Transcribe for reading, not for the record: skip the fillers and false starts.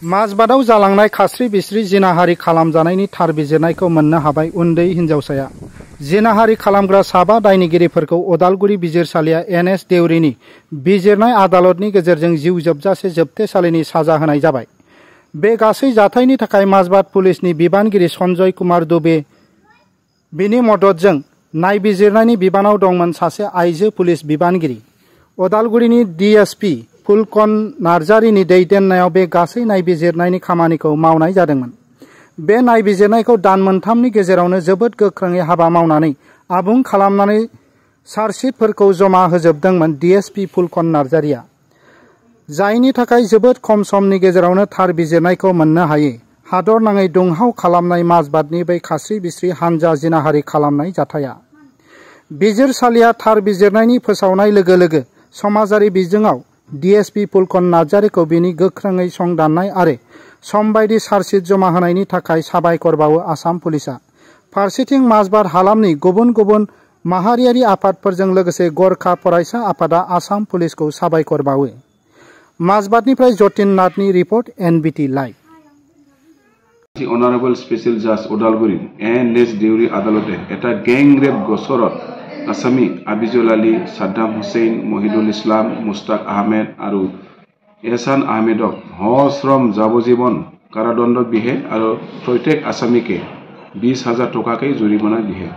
माजबादाव जालांनाय खास्रि बिस्रि जिनाहारि खालामजानायनि थार बिजिरनायखौ मोननो हाबाय उन्दै हिनजावसाया। जिनाहारि खालामग्रा साबा दायनिगिरिफोरखौ उदालगुरि बिजिरसालिया एन.एस. देउरिनि बिजिरनाय आदालतनि गेजेरजों जिउ जोबजासे जोबथेसालिनि साजा होनाय जाबाय। बे गासै जाथायनि थाखाय माजबाद पुलिसनि बिबानगिरि सन्जय कुमार दुबे बिनि मददजों नायबिजिरनायनि बिबानाव दंमोन सासे आइजो पुलिस बिबानगिरि। उदालगुरिनि डीएसपी फुलकन नार्जारिनि दैदेननायाव बे गासै नायबिजिरनायनि खामानिखौ मावनाय जादोंमोन। बे नायबिजिरनायखौ दान मोनथामनि गेजेरावनो जोबोद गोख्रोङै हाबा मावनानै आबुं खालामनानै चार्जशीटफोरखौ जमा होजोबदोंमोन डीएसपी फुलकन नार्जारिया, जायनि थाखाय जोबोद खम समनि गेजेरावनो थार बिजिरनायखौ मोननो हायो। हादर नाङै दुंहाव खालामनाय माजबादनि बै खास्रि बिस्रि हानजा जिनाहारि खालामनाय जाथाया। बिजिरसालिया थार बिजिरनायनि फोसावनाय लोगो लोगो समाजारि बिजोङाव डीएसपी फुलकन नार्जारिखौ बिनि गोख्रोङै संदाननाय आरो समबायदि चार्जशीट जमा होनायनि थाखाय साबायखर बावो आसाम पुलिसआ। फारसेथिं माजबाद हालामनि गुबुन गुबुन माहारियारि आफादफोरजों लोगोसे गरखा फरायसा आफादा आसाम पुलिसखौ साबायखर बावो। माजबादनिफ्राय जतिन नाथनि report NBT live. Honorable Special Judge Odalguri N.S. Deuri আদালতে এটা গ্যাং রেপ গোচরত আসামি আবিজুল আলী, সাদ্দাম হুসেইন, মহিদুল ইসলাম, মুস্তাক আহমেদ আৰু এহসান আহমেদক সশ্রম যাবজ্জীবন কারাদণ্ড বিহে আৰু প্ৰত্যেক আসামিকে 20,000 টকাকৈ জৰিমনা বিহে।